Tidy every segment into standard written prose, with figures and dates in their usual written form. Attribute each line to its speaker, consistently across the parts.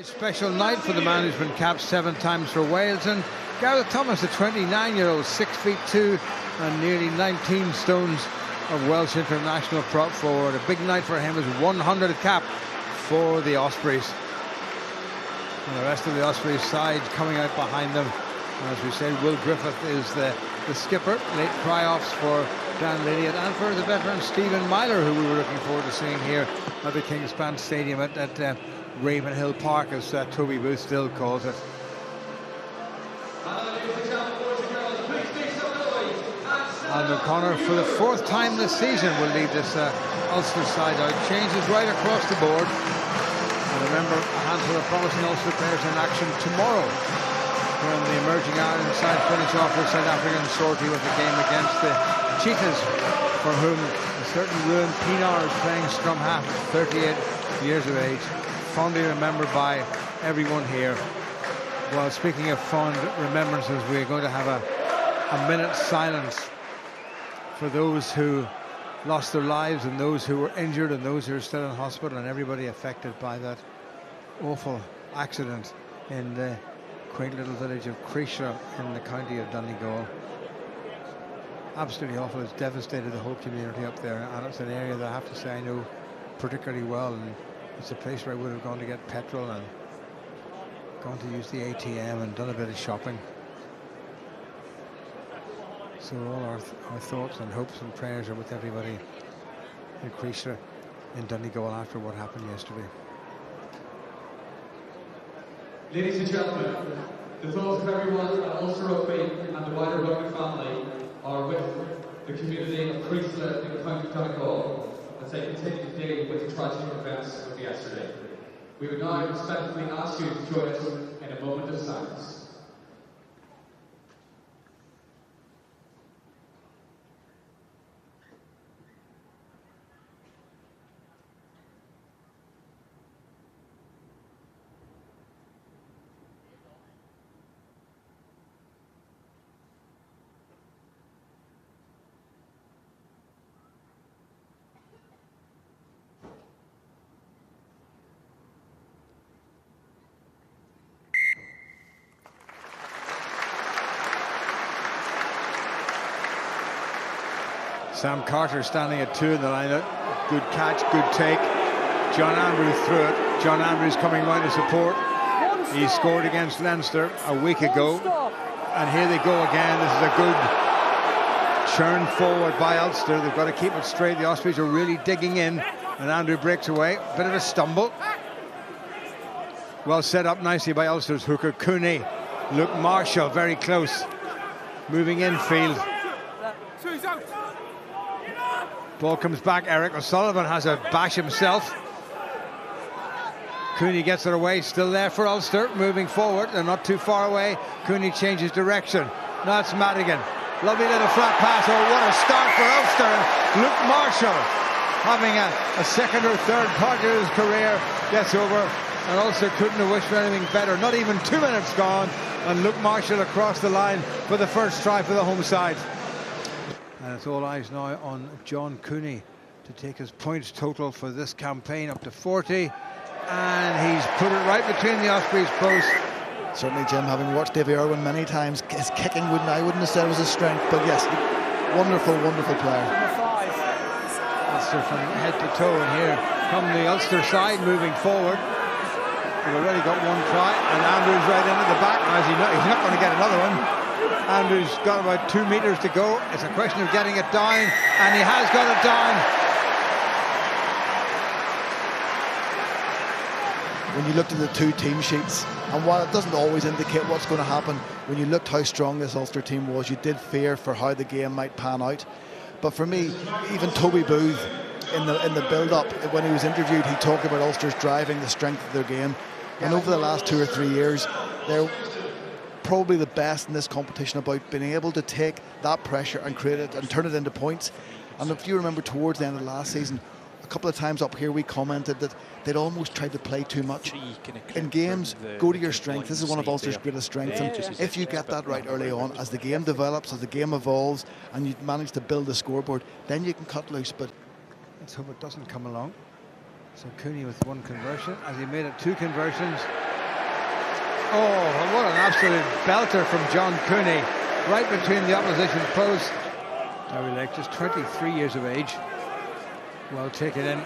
Speaker 1: A special night for the man who's been capped 7 times for Wales, and Gareth Thomas, the 29-year-old, 6'2" and nearly 19 stones of Welsh international prop forward. A big night for him, his 100th cap for the Ospreys. And the rest of the Ospreys side coming out behind them. As we said, Will Griffith is the skipper. Late cry-offs for Dan Lydiot and for the veteran Stephen Myler, who we were looking forward to seeing here at the Kingspan Stadium at Ravenhill Park, as Toby Booth still calls it. Alan O'Connor, for the 4th time this season, will lead this Ulster side out. Changes right across the board. And remember, a handful of promising Ulster players in action tomorrow when the emerging Ireland side finish off with South African sortie with the game against the Cheetahs, for whom a certain Reuben Pienaar is playing scrum half at 38 years of age, fondly remembered by everyone here. Well, speaking of fond remembrances, we're going to have a minute's silence for those who lost their lives and those who were injured and those who are still in hospital and everybody affected by that awful accident in the quaint little village of Creesha in the county of Donegal. Absolutely awful. It's devastated the whole community up there, and it's an area that I have to say I know particularly well, and it's a place where I would have gone to get petrol and gone to use the ATM and done a bit of shopping. So all our thoughts and hopes and prayers are with everybody in Creesha in Donegal after what happened yesterday.
Speaker 2: Ladies and gentlemen, the thoughts of everyone at Ulster Rugby and the wider rugby family are with the community of Creesha in County Donegal as they continue to deal with the tragic events of yesterday. We would now respectfully ask you to join us in a moment of silence.
Speaker 1: Sam Carter standing at 2 in the lineup. Good catch, good take. John Andrews threw it. John Andrews coming round to support. He scored against Leinster a week ago. And here they go again. This is a good churn forward by Ulster. They've got to keep it straight. The Ospreys are really digging in. And Andrew breaks away. Bit of a stumble. Well set up nicely by Ulster's hooker Cooney. Luke Marshall very close. Moving infield. Ball comes back. Eric O'Sullivan has a bash himself. Cooney gets it away. Still there for Ulster. Moving forward. They're not too far away. Cooney changes direction. Now it's Madigan. Lovely little flat pass. Oh, what a start for Ulster. Luke Marshall, having a second or third part of his career, gets over. And Ulster couldn't have wished for anything better. Not even 2 minutes gone. And Luke Marshall across the line for the first try for the home side. And it's all eyes now on John Cooney to take his points total for this campaign up to 40. And he's put it right between the Ospreys posts.
Speaker 3: Certainly, Jim, having watched Davy Irwin many times, his kicking I wouldn't have said was his strength, but yes, wonderful, wonderful player.
Speaker 1: Ulster from head to toe, and here come the Ulster side moving forward. They've already got 1 try, and Andrews right into the back. Now, he's not going to get another one. Andrews got about 2 meters to go. It's a question of getting it down, and he has got it down.
Speaker 3: When you looked at the 2 team sheets, and while it doesn't always indicate what's going to happen, when you looked how strong this Ulster team was, you did fear for how the game might pan out. But for me, even Toby Booth in the build-up, when he was interviewed, he talked about Ulster's driving, the strength of their game. And over the last 2 or 3 years, they're probably the best in this competition about being able to take that pressure and create it and turn it into points. And if you remember, towards the end of last season, a couple of times up here we commented that they'd almost tried to play too much. In games, go to your strength. This is one of Ulster's greatest strengths, and if you get that right early on, as the game develops, as the game evolves, and you manage to build a scoreboard, then you can cut loose. But
Speaker 1: let's hope it doesn't come along. So Cooney with 1 conversion, as he made it 2 conversions. Oh, what an absolute belter from John Cooney, right between the opposition posts. Dewi Lake, just 23 years of age. Well taken in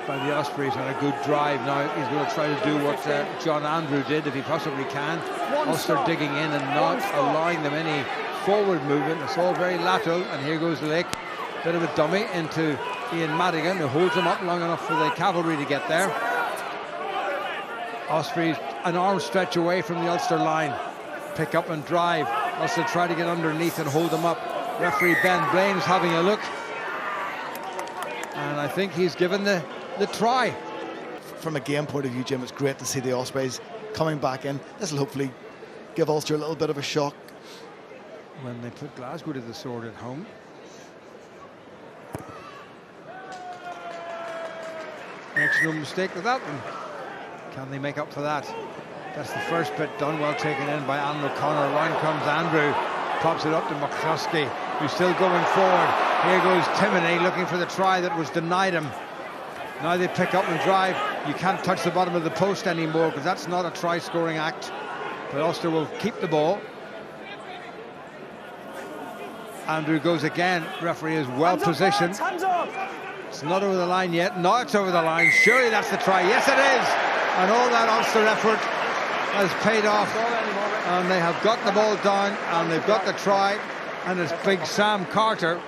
Speaker 1: by the Ospreys on a good drive. Now he's going to try to do what John Andrew did, if he possibly can. Ulster digging in and not allowing them any forward movement. It's all very lateral, and here goes Lake. Bit of a dummy into Ian Madigan, who holds him up long enough for the cavalry to get there. Ospreys an arm stretch away from the Ulster line. Pick up and drive. Ulster try to get underneath and hold them up. Referee Ben Blaine's having a look, and I think he's given the try.
Speaker 3: From a game point of view, Jim, it's great to see the Ospreys coming back in. This will hopefully give Ulster a little bit of a shock
Speaker 1: when they put Glasgow to the sword at home. Makes no mistake with that one. Can they make up for that? That's the first bit done, well taken in by Alan O'Connor. Round comes Andrew, pops it up to McCloskey, who's still going forward. Here goes Timoney looking for the try that was denied him. Now they pick up and drive. You can't touch the bottom of the post anymore, because that's not a try-scoring act. But Ulster will keep the ball. Andrew goes again. Referee is well positioned. It's not over the line yet. Now it's over the line. Surely that's the try. Yes, it is. And all that Ulster effort has paid off. And they have got the ball down, and they've got the try. And it's big Sam Carter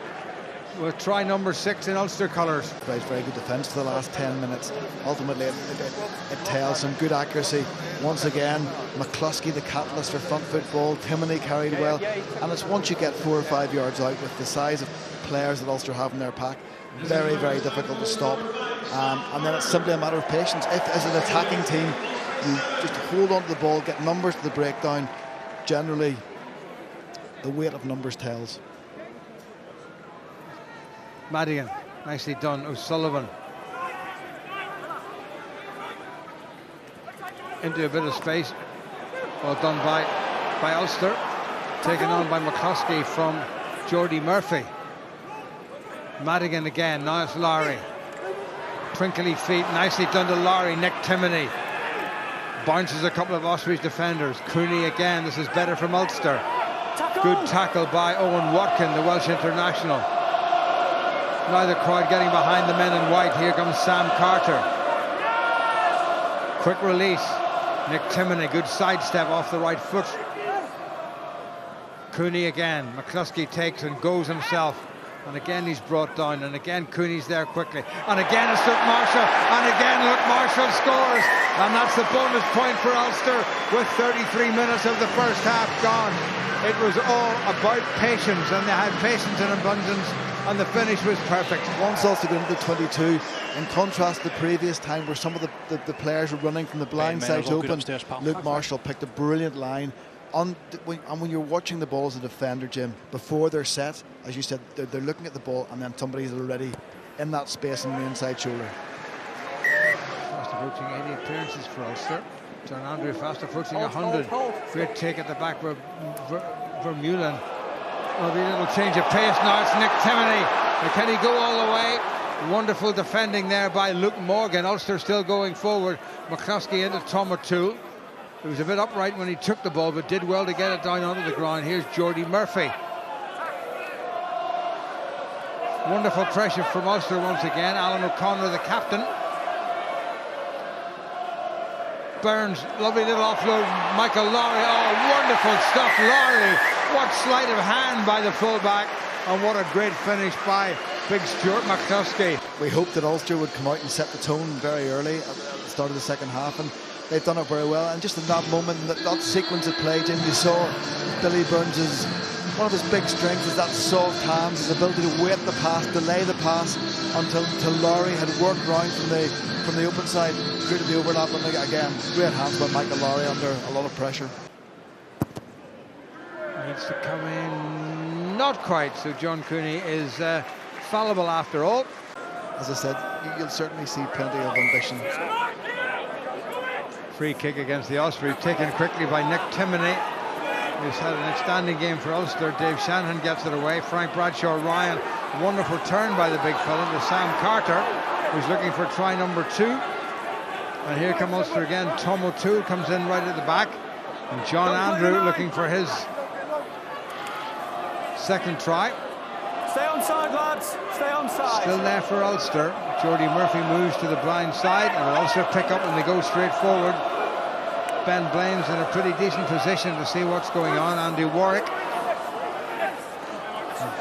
Speaker 1: with try number 6 in Ulster colours.
Speaker 3: Very good defence for the last 10 minutes. Ultimately, it tells some good accuracy. Once again, McCloskey, the catalyst for front foot ball. Timoney carried well. And it's once you get 4 or 5 yards out with the size of players that Ulster have in their pack, very difficult to stop. And then it's simply a matter of patience. If, as an attacking team, you just hold on to the ball, get numbers to the breakdown, generally, the weight of numbers tells.
Speaker 1: Madigan, nicely done. O'Sullivan into a bit of space. Well done by Ulster. Taken on by McCloskey from Jordi Murphy. Madigan again. Now it's Lowry. Twinkly feet. Nicely done to Lowry. Nick Timoney bounces a couple of Ospreys defenders. Cooney again. This is better from Ulster. Good tackle by Owen Watkin, the Welsh international. Now the crowd getting behind the men in white. Here comes Sam Carter. Quick release. Nick Timoney, good sidestep off the right foot. Cooney again. McCloskey takes and goes himself. And again he's brought down. And again Cooney's there quickly. And again it's Luke Marshall. And again Luke Marshall scores. And that's the bonus point for Ulster with 33 minutes of the first half gone. It was all about patience, and they had patience in abundance, and the finish was perfect.
Speaker 3: Once Ulster got into 22, in contrast to the previous time where some of the players were running from the blind side open, Luke Marshall picked a brilliant line. And when you're watching the ball as a defender, Jim, before they're set, as you said, they're looking at the ball, and then somebody's already in that space in the inside shoulder.
Speaker 1: Fast approaching 80 appearances for Ulster. John Andrew fast approaching 100. Great take at the back for Vermeulen. Well, the little change of pace now. It's Nick Timoney. Can he go all the way? Wonderful defending there by Luke Morgan. Ulster still going forward. McCloskey into Tom O'Toole. It was a bit upright when he took the ball, but did well to get it down onto the ground. Here's Jordi Murphy. Wonderful pressure from Ulster once again. Alan O'Connor, the captain. Burns, lovely little offload. Michael Lowry, oh, wonderful stuff. Lowry, what sleight of hand by the fullback, and what a great finish by big Stuart McCloskey.
Speaker 3: We hoped that Ulster would come out and set the tone very early at the start of the second half, and they've done it very well. And just in that moment, that sequence of play, Jim, you saw Billy Burns' one of his big strengths is that soft hands, his ability to wait the pass, delay the pass until Lowry had worked round from the open side through to the overlap. And again, great hands by Michael Lowry under a lot of pressure.
Speaker 1: Needs to come in, not quite. So John Cooney is fallible after all.
Speaker 3: As I said, you'll certainly see plenty of ambition.
Speaker 1: Free kick against the Ospreys, taken quickly by Nick Timoney, who's had an outstanding game for Ulster. Dave Shanahan gets it away. Frank Bradshaw-Ryan, wonderful turn by the big fella to Sam Carter, who's looking for try number 2. And here come Ulster again. Tom O'Toole comes in right at the back. And John Andrew looking for his second try.
Speaker 4: Stay on side, lads. Stay on side.
Speaker 1: Still there for Ulster. Jordi Murphy moves to the blind side, and Ulster pick up and they go straight forward. Ben Blaine's in a pretty decent position to see what's going on. Andy Warwick.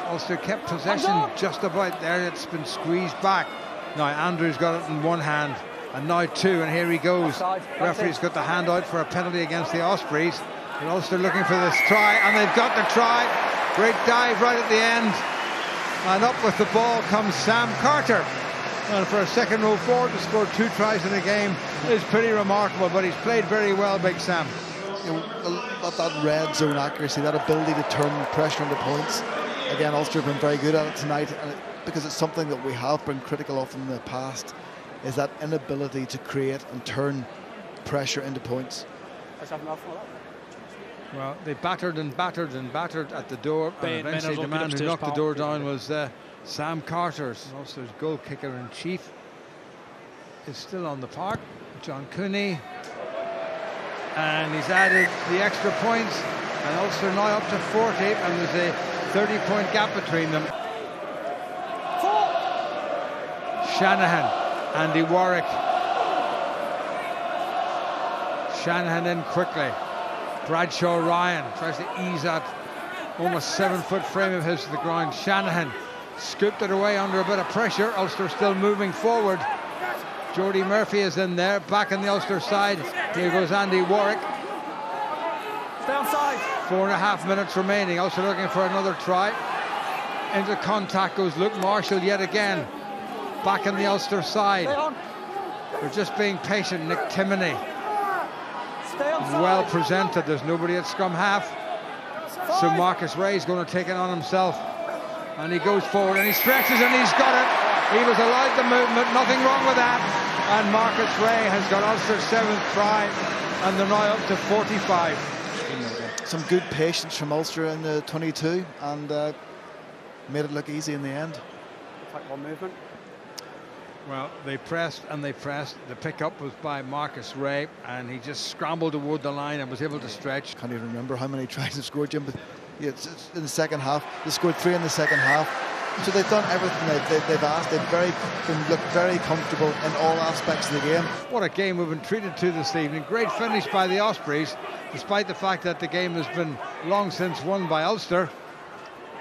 Speaker 1: Ulster kept possession just about there. It's been squeezed back. Now Andrew's got it in one hand, and now two, and here he goes. Referee's got the hand out for a penalty against the Ospreys. And Ulster looking for this try, and they've got the try. Great dive right at the end. And up with the ball comes Sam Carter. And for a second row forward to score 2 tries in a game is pretty remarkable, but he's played very well, Big Sam.
Speaker 3: You know, that red zone accuracy, that ability to turn pressure into points. Again, Ulster have been very good at it tonight, because it's something that we have been critical of in the past, is that inability to create and turn pressure into points.
Speaker 1: Well, they battered and battered and battered at the door, and eventually the man who knocked the door down was Sam Carter. Ulster's goal kicker in chief is still on the park, John Cooney, and he's added the extra points, and Ulster now up to 40, and there's a 30-point gap between them. Shanahan, Andy Warwick. Shanahan in quickly. Bradshaw-Ryan tries to ease that almost 7-foot frame of his to the ground. Shanahan scooped it away under a bit of pressure. Ulster still moving forward. Jordi Murphy is in there, back on the Ulster side. Here goes Andy Warwick.
Speaker 4: Stay on side.
Speaker 1: 4.5 minutes remaining. Ulster looking for another try. Into contact goes Luke Marshall yet again. Back on the Ulster side. They're just being patient. Nick Timoney. Well presented. There's nobody at scrum half. So Marcus Ray's going to take it on himself. And he goes forward and he stretches and he's got it. He was allowed the movement. Nothing wrong with that. And Marcus Ray has got Ulster's 7th try. And they're now up to 45.
Speaker 3: Some good patience from Ulster in the 22 and made it look easy in the end.
Speaker 4: One movement.
Speaker 1: Well, they pressed and they pressed. The pickup was by Marcus Ray, and he just scrambled toward the line and was able to stretch.
Speaker 3: Can't even remember how many tries they've scored, Jim, but yeah, it's in the second half. They scored 3 in the second half. So they've done everything they've asked. They've looked very comfortable in all aspects of the game.
Speaker 1: What a game we've been treated to this evening. Great finish by the Ospreys, despite the fact that the game has been long since won by Ulster,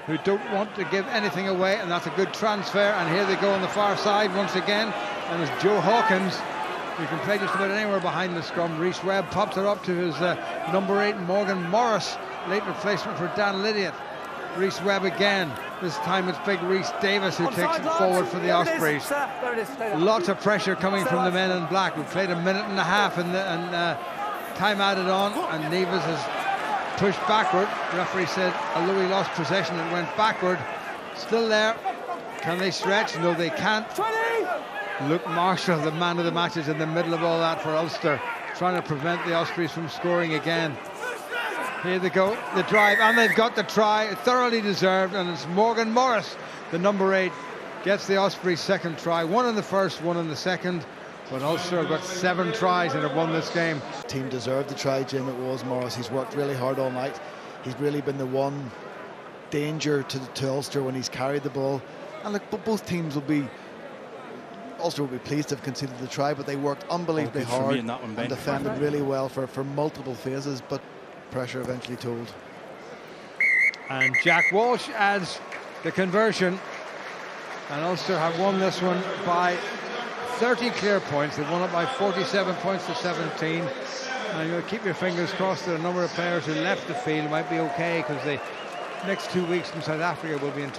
Speaker 1: who don't want to give anything away, and that's a good transfer. And here they go on the far side once again, and it's Joe Hawkins, who can play just about anywhere behind the scrum. Rhys Webb pops it up to his number 8, Morgan Morris, late replacement for Dan Lydiot. Rhys Webb again. This time it's big Rhys Davies who takes it forward for the Ospreys. Lots of pressure coming from the men in black. We've played 1.5 minutes and time added on, and Nevis has pushed backward. The referee said, although he lost possession, it went backward. Still there. Can they stretch? No, they can't. Luke Marshall, the man of the match, is in the middle of all that for Ulster, trying to prevent the Ospreys from scoring again. Here they go, the drive, and they've got the try, thoroughly deserved, and it's Morgan Morris, the number 8, gets the Ospreys' 2nd try. 1 in the first, 1 in the second. But Ulster have got 7 tries and have won this game.
Speaker 3: The team deserved the try, Jim. It was Morris. He's worked really hard all night. He's really been the one danger to Ulster when he's carried the ball. And look, both teams will be... Ulster will be pleased to have conceded the try, but they worked unbelievably hard and defended really well for multiple phases, but pressure eventually told.
Speaker 1: And Jack Walsh adds the conversion, and Ulster have won this one by 30 clear points. They've won it by 47 points to 17. And you'll keep your fingers crossed that a number of players who left the field might be okay, because the next 2 weeks in South Africa will be in